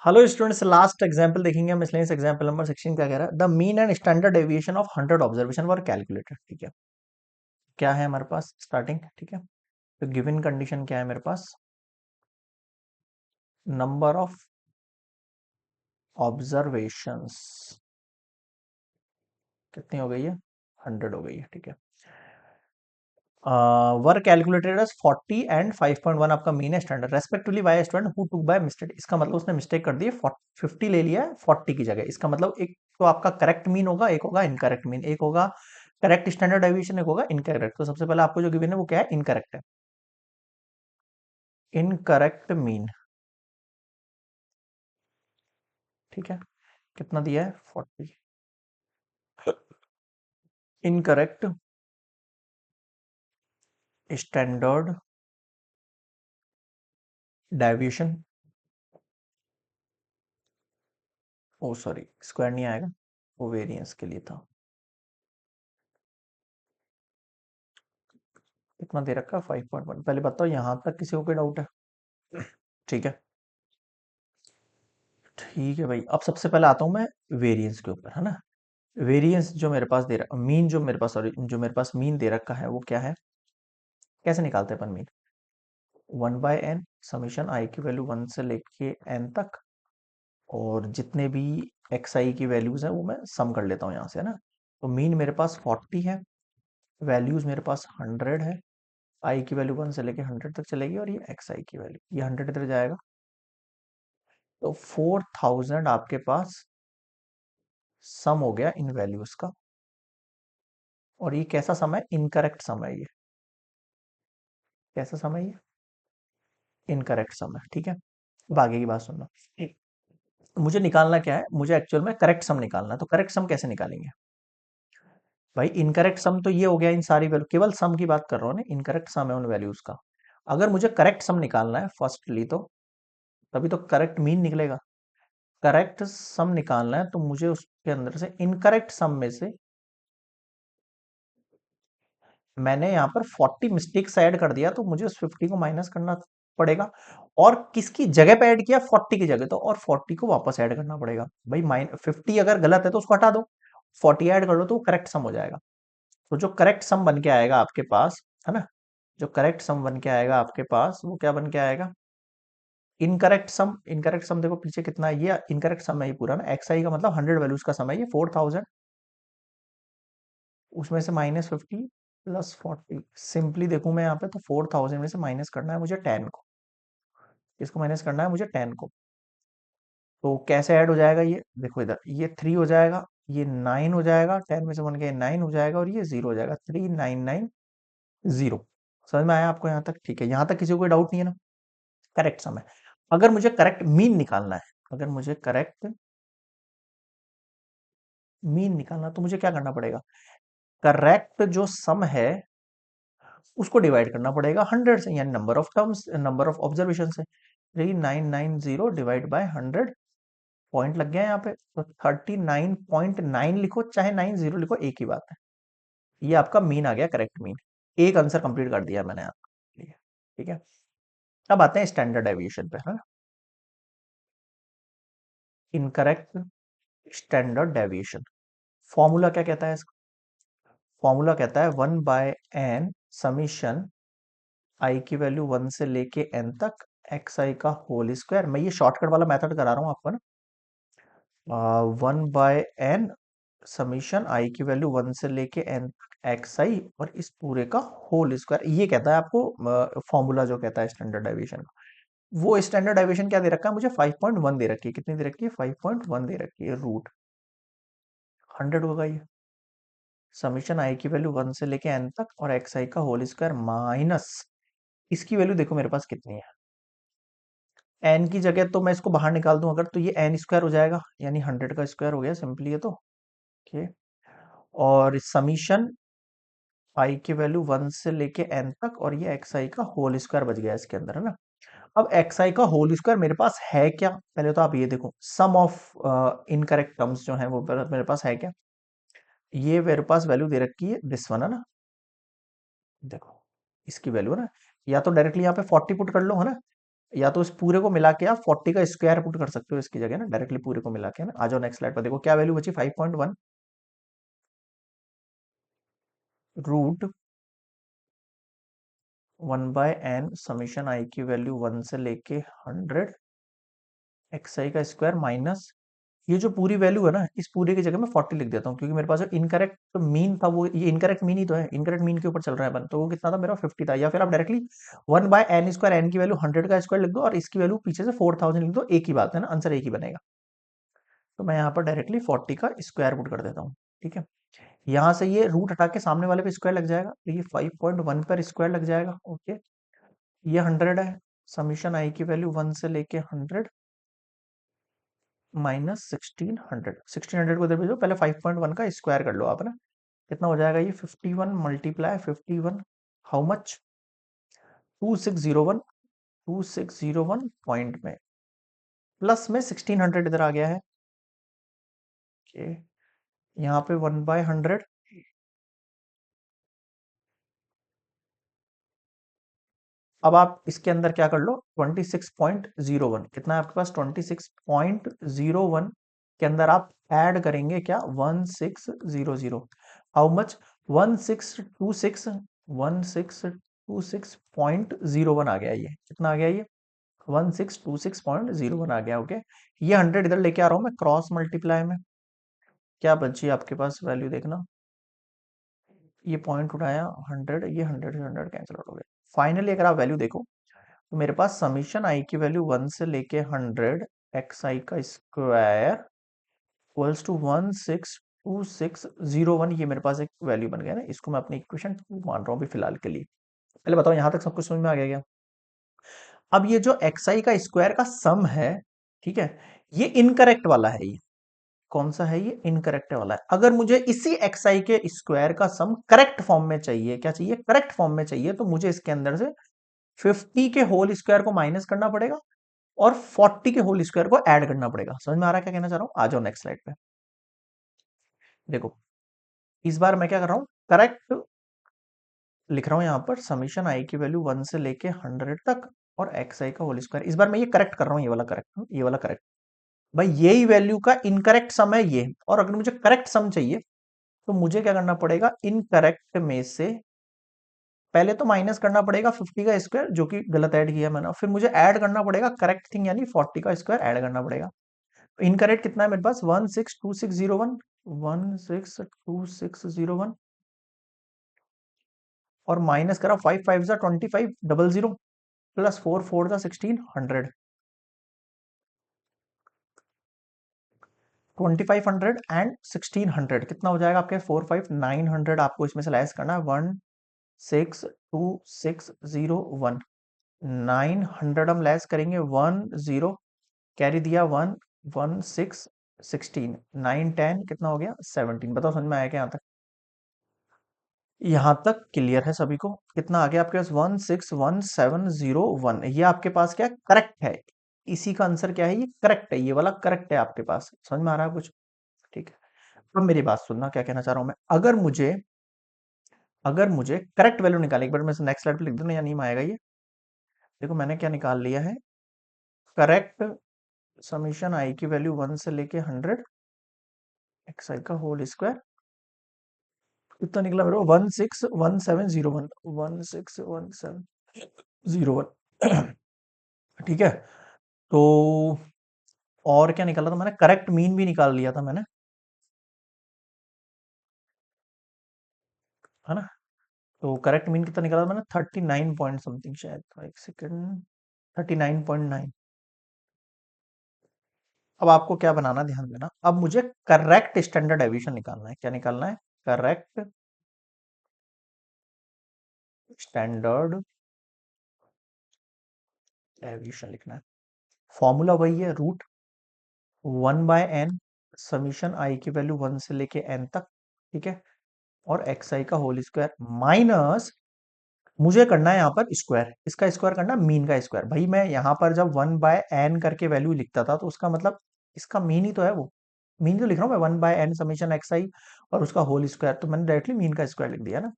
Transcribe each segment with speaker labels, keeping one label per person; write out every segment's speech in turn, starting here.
Speaker 1: Hello students, last example देखेंगे हम। इसलिए एग्जांपल नंबर 16 क्या कह रहा है? The mean and standard deviation of 100 observation were calculated. ठीक है, क्या है हमारे पास स्टार्टिंग? ठीक है, तो गिवन कंडीशन क्या है मेरे पास? नंबर ऑफ ऑब्जर्वेशंस कितनी हो गई है? 100 हो गई है। ठीक है, वर कैलकुलेटेड एज 40 एंड 5.1 आपका मीन है standard respectively by student who took by mistake. इसका मतलब उसने मिस्टेक कर दी है, 50 ले लिया है 40 की जगह। इसका मतलब एक तो आपका करेक्ट मीन होगा, एक होगा इनकरेक्ट मीन, एक होगा करेक्ट स्टैंडर्ड डेविएशन, एक होगा इनकरेक्ट। तो सबसे पहले आपको जो गिवन है वो क्या है? इनकरेक्ट है। इनकरेक्ट मीन, ठीक है, कितना दिया है? 40। इनकरेक्ट स्टैंडर्ड डेविएशन, ओ सॉरी स्क्वायर नहीं आएगा, वो वेरिएंस के लिए था। कितना दे रखा है? 5.1। पहले बताओ यहां तक किसी को कोई डाउट है? ठीक है, ठीक है भाई। अब सबसे पहले आता हूं मैं वेरिएंस के ऊपर, है ना। वेरिएंस जो मेरे पास दे रहा, मीन जो मेरे पास, सॉरी जो मेरे पास मीन दे रखा है वो क्या है? कैसे निकालते हैं अपन मीन? 1/n समीशन आई की वैल्यू 1 से लेके n तक, और जितने भी एक्स आई की वैल्यूज है वो मैं सम कर लेता हूँ यहाँ से, है ना। तो मीन मेरे पास 40 है, वैल्यूज मेरे पास 100 है, आई की वैल्यू 1 से लेके 100 तक चलेगी, और ये एक्स आई की वैल्यू, ये 100 इधर जाएगा। तो 4000 आपके पास सम हो गया इन वैल्यूज का। और ये कैसा सम है? इनकरेक्ट सम है ये। कैसा सम है ये? इनकरेक्ट सम है। ठीक है, अब आगे की बात सुनना। मुझे निकालना क्या है? मुझे एक्चुअल में करेक्ट सम निकालना है। तो करेक्ट सम कैसे निकालेंगे भाई? इनकरेक्ट सम तो ये हो गया इन सारी वैल्यू, केवल सम की बात कर रहा हूँ ना, इनकरेक्ट सम है उन वैल्यूज का। अगर मुझे करेक्ट सम निकालना है फर्स्टली, तो तभी तो करेक्ट मीन निकलेगा। करेक्ट सम निकालना है तो मुझे उसके अंदर से इनकरेक्ट सम में से मैंने यहाँ पर 40 मिस्टेक्स ऐड कर दिया, तो मुझे उस 50 को माइनस करना पड़ेगा। और किसकी जगह पे ऐड किया? 40 की जगह, तो और 40 को वापस ऐड करना पड़ेगा भाई। 50 अगर गलत है तो उसको हटा दो, 40 ऐड कर लो तो वो करेक्ट सम हो जाएगा। तो जो करेक्ट सम बन के आएगा आपके पास, है ना, जो करेक्ट सम बन के आएगा आपके पास वो क्या बन के आएगा? इनकरेक्ट सम। इनकरेक्ट सम देखो पीछे कितना है, ये इनकरेक्ट सम है ये पूरा ना। एक्स आई का मतलब 100 वैल्यूज का सम है ये, 4000, उसमें से -50 +40। सिंपली देखूं मैं यहाँ पे, तो 4000 में से माइनस करना है मुझे 10 को। इसको माइनस करना है मुझे 10 को। तो कैसे ऐड हो जाएगा ये? देखो इधर, ये 3 हो जाएगा, ये 9 हो जाएगा, 10 में से 1 गया 9 हो जाएगा, और ये 0 हो जाएगा, 3990। समझ में आया आपको यहाँ तक? ठीक है, यहाँ तक किसी को कोई डाउट नहीं है ना? करेक्ट सम है। अगर मुझे करेक्ट मीन निकालना है, अगर मुझे करेक्ट मीन निकालना, तो मुझे क्या करना पड़ेगा? करेक्ट जो सम है उसको डिवाइड करना पड़ेगा 100 से, यानी number of terms, number of observation से। 3990 डिवाइड बाय 100, पॉइंट लग गया यहाँ पे, तो 39.9 लिखो चाहे 90 लिखो, एक ही बात है। ये आपका मीन आ गया, करेक्ट मीन। एक आंसर कंप्लीट कर दिया मैंने आपके लिए। ठीक है, अब आते हैं स्टैंडर्ड डेविएशन पे, है। इनकरेक्ट स्टैंडर्ड डेविएशन, फॉर्मूला क्या कहता है? फॉर्मूला कहता है 1/n समीशन आई की वैल्यू 1 से लेके n तक एक्स आई का होल स्क्वायर। मैं ये शॉर्टकट वाला मेथड करा रहा हूँ आपको ना। 1/n समीशन आई की वैल्यू 1 से लेके n तक एक्स आई, और इस पूरे का होल स्क्वायर। ये कहता है आपको फॉर्मूला, जो कहता है स्टैंडर्ड डेविएशन का। वो स्टैंडर्ड डेविएशन क्या दे रखा है मुझे? 5.1 दे रखी है। कितनी दे रखी है? 5.1 दे रखी है। रूट 100 होगा ये। समीशन आई की वैल्यू 1 से लेके n तक, और एक्स आई का होल स्क्वायर माइनस इसकी वैल्यू देखो मेरे पास कितनी है। एन की जगह तो मैं इसको बाहर निकाल दूं अगर, तो ये एन स्क्वायर हो जाएगा, यानी 100 का स्क्वायर हो गया सिंपली ये तो। ओके, और समीशन आई की वैल्यू 1 से लेके एन तक, और ये एक्स आई का होल स्क्वायर बच गया इसके अंदर, है ना। अब एक्स आई का होल स्क्वायर मेरे पास है क्या? पहले तो आप ये देखो, सम ऑफ इनकरेक्ट टर्म्स जो है वो मेरे पास है क्या? ये मेरे पास वैल्यू दे रखी है, दिस वन, है ना। देखो इसकी वैल्यू है ना, या तो डायरेक्टली यहाँ पे 40 पुट कर लो, है ना। या तो इस पूरे को मिला के आप 40 का स्क्वायर पुट कर सकते हो इसकी जगह ना, डायरेक्टली पूरे को मिला के ना। आ जाओ नेक्स्ट स्लाइड पर, देखो क्या वैल्यू बची, 5.1 रूट 1/n समीशन आई की वैल्यू 1 से लेके 100 एक्स आई का स्क्वायर माइनस ये जो पूरी वैल्यू है ना, इस पूरे की जगह मैं 40 लिख देता हूँ, क्योंकि मेरे पास जो इनकरेक्ट मीन था वो, ये इनकरेक्ट मीन ही तो है, इनकरेक्ट मीन के ऊपर चल रहा है अपन, तो वो कितना था मेरा 50 था। या फिर आप डायरेक्टली 1/n² n की वैल्यू 100 का स्क्वायर लिख दो और इसकी वैल्यू पीछे से 4000 लिख दो, एक ही बात है ना, आंसर एक ही बनेगा। तो मैं यहाँ पर डायरेक्टली 40 का स्क्वायर पुट कर देता हूँ। ठीक है, यहाँ से ये रूट हटा के सामने वाले पे स्क्वायर लग जाएगा, तो ये 5.1 पर स्क्वायर लग जाएगा। ओके, ये 100 है, समीशन आई की वैल्यू 1 से लेके 100 माइनस 1600, 1600 को इधर भेजो, पहले 5.1 का स्क्वायर कर लो आप ना, कितना हो जाएगा ये 51 मल्टीप्लाई 51, हाउ मच, 2601, 2601 पॉइंट में प्लस में 1600 इधर आ गया है। ओके, यहाँ पे 1/100, अब आप इसके अंदर क्या कर लो, 26.01 कितना है आपके पास, 26.01 के अंदर आप ऐड करेंगे क्या, 1600, हाउ मच, 1626 आ गया, ये कितना आ गया, ये 1626.01 आ गया। ओके, ये 100 इधर लेके आ रहा हूं मैं क्रॉस मल्टीप्लाई में, क्या बची आपके पास वैल्यू देखना, ये पॉइंट उठाया 100, ये 100 से 100 कैंसिल आउट हो गया। फाइनली अगर आप वैल्यू देखो तो मेरे पास समीशन आई की वैल्यू 1 से लेके 100 एक्स आई का स्क्वायर इक्वल्स टू 162601, ये मेरे पास एक वैल्यू बन गया ना, इसको मैं अपनी इक्वेशन 2 मान रहा हूँ अभी फिलहाल के लिए। पहले बताओ यहां तक सब कुछ समझ में आ गया क्या? अब ये जो एक्स आई का स्क्वायर का सम है, ठीक है, ये इनकरेक्ट वाला है, ये कौन सा है, ये इनकरेक्ट वाला है। अगर मुझे इसी एक्स आई के स्क्वायर का सम करेक्ट फॉर्म में चाहिए, क्या चाहिए, करेक्ट फॉर्म में चाहिए, तो मुझे इसके अंदर से 50 के होल स्क्वायर को माइनस करना पड़ेगा और 40 के होल स्क्वायर को ऐड करना पड़ेगा। समझ में आ रहा है क्या कहना चाह रहा हूं? आ जाओ नेक्स्ट स्लाइड पे, देखो इस बार मैं क्या कर रहा हूं, करेक्ट लिख रहा हूं यहां पर, समीशन आई की वैल्यू 1 से लेके 100 तक और एक्स आई का होल स्क्वायर, इस बार मैं ये करेक्ट कर रहा हूं, ये वाला करेक्ट, ये वाला करेक्ट, भाई यही वैल्यू का इनकरेक्ट सम है ये, और अगर मुझे करेक्ट सम चाहिए तो मुझे क्या करना पड़ेगा, इनकरेक्ट में से पहले तो माइनस करना पड़ेगा 50 का स्क्वायर, जो कि गलत ऐड किया मैंने, फिर मुझे ऐड करना पड़ेगा करेक्ट थिंग यानी 40 का स्क्वायर ऐड करना पड़ेगा। इनकरेक्ट कितना है मेरे पास, 162601, 162601, और माइनस करा 5 5 जा 2500 प्लस 4 4 जा 1600, 2500 एंड 1600 कितना हो जाएगा आपके, 45900, आपको इसमें से लेस करना है 162601, 900 हम लेस करेंगे 10, कैरी दिया 1 1 6 16, 9 10 कितना हो गया 17, बताओ समझ में आया क्या यहाँ तक? यहाँ तक क्लियर है सभी को? कितना आ गया आपके पास, 161701, ये आपके पास क्या करेक्ट है, इसी का आंसर क्या है, ये करेक्ट है, ये वाला करेक्ट है आपके पास। समझ में आ रहा है कुछ? ठीक है, अब मेरी बात सुनना, क्या कहना चाह रहा हूं मैं, अगर मुझे करेक्ट वैल्यू निकाली, एक बार मैं नेक्स्ट स्लाइड पे लिख दूं ना, या नहीं आएगा ये, देखो मैंने क्या निकाल लिया है, करेक्ट समीशन आई की वैल्यू 1 से लेके 100 एक्स आई का होल स्क्वायर, कितना निकला मेरे को, 161701, 161701। ठीक है, तो और क्या निकाला था मैंने, करेक्ट मीन भी निकाल लिया था मैंने, है ना, तो करेक्ट मीन कितना निकाला था मैंने, 39 पॉइंट समथिंग शायद, एक सेकेंड, 39.9। अब आपको क्या बनाना, ध्यान देना, अब मुझे करेक्ट स्टैंडर्ड डेविएशन निकालना है, क्या निकालना है, करेक्ट स्टैंडर्ड डेविएशन लिखना है। फॉर्मूला वही है, रूट 1/n समीशन आई की वैल्यू 1 से लेके n तक, ठीक है, और एक्स आई का होल स्क्वायर माइनस, मुझे करना है यहाँ पर स्क्वायर, इसका स्क्वायर करना मीन का स्क्वायर। भाई मैं यहाँ पर जब 1/n करके वैल्यू लिखता था तो उसका मतलब इसका मीन ही तो है वो, मीन तो लिख रहा हूँ मैं, 1/n समीशन एक्स आई और उसका होल स्क्वायर, तो मैंने डायरेक्टली मीन का स्क्वायर लिख दिया ना।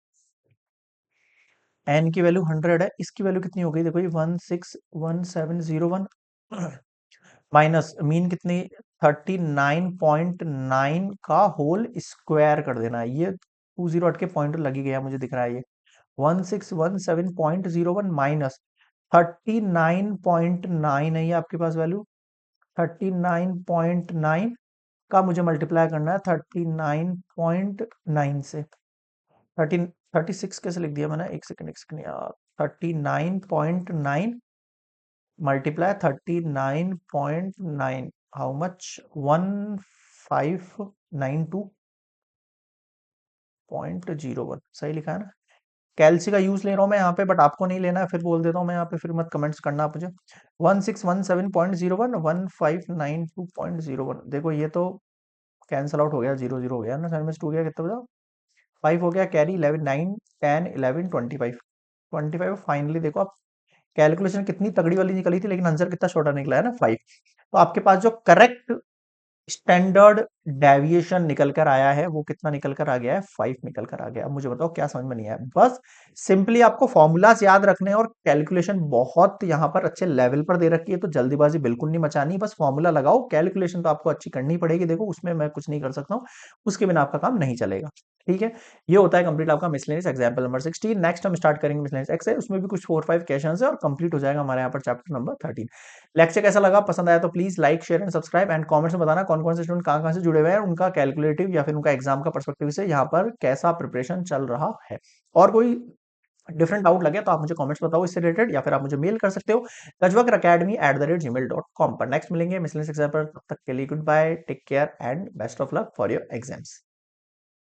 Speaker 1: एन की वैल्यू 100 है, इसकी वैल्यू कितनी हो गई देखो ये 161701 माइनस मीन कितनी 39.9 का होल स्क्वायर कर देना है। ये 20 हट के पॉइंट लग ही गया मुझे दिख रहा है ये 1617.01 माइनस 39.9 है ये आपके पास वैल्यू 39.9 का मुझे मल्टीप्लाई करना है 39.9 से 36 कैसे लिख दिया मैंने एक सेकंड यार 39.9 मल्टीप्लाई 39.9 हाउ मच 1592.01 सही लिखा है ना। कैलसी का यूज ले रहा हूं मैं यहाँ पे बट आपको नहीं लेना है फिर बोल देता हूँ मैं यहाँ पे फिर मत कमेंट्स करना आप मुझे 1617.01 1592.01 देखो ये तो कैंसल आउट हो गया 0 0 हो गया ना साइड में 2 गया कितना बचा 5 हो गया कैरी 11 9 10 11 25 फाइनली देखो आप कैलकुलेशन कितनी तगड़ी वाली निकली थी लेकिन आंसर कितना छोटा निकला है ना 5। तो आपके पास जो करेक्ट स्टैंडर्ड डेविएशन निकल कर आया है वो कितना निकल कर आ गया है 5 निकल कर आ गया। अब मुझे बताओ क्या समझ में नहीं आया। बस सिंपली आपको फॉर्मूलाज याद रखने हैं और कैलकुलेशन बहुत यहाँ पर अच्छे लेवल पर दे रखी है तो जल्दीबाजी बिल्कुल नहीं मचानी बस फॉर्मूला लगाओ कैलकुलेशन तो आपको अच्छी करनी पड़ेगी देखो उसमें मैं कुछ नहीं कर सकता हूँ उसके बिना आपका काम नहीं चलेगा। ठीक है ये होता है कंप्लीट आपका मिसलेनियस एग्जाम्पल नंबर 16। नेक्स्ट हम स्टार्ट करेंगे मिसलेनियस एक्सरसाइज उसमें भी कुछ 4-5 क्वेश्चंस है और कंप्लीट हो जाएगा हमारे यहाँ पर चैप्टर नंबर 13। लेक्चर कैसा लगा पसंद आया तो please like share and subscribe and comments में बताना कौन कौन से स्टूडेंट कहाँ कहाँ से जुड़े हुए हैं उनका कैलकुलेटिव या फिर उनका एग्जाम का पर्सपेक्टिव से यहाँ पर कैसा प्रिपरेशन चल रहा है। और कोई डिफरेंट डाउट लगे तो आप मुझे कमेंट्स बताओ इससे रिलेटेड या फिर आप मुझे मेल कर सकते हो tajwakacademy@gmail.com पर। नेक्स्ट मिलेंगे मिसलेनियस एग्जाम पर तब तक के लिए goodbye take care and best of luck for your exams.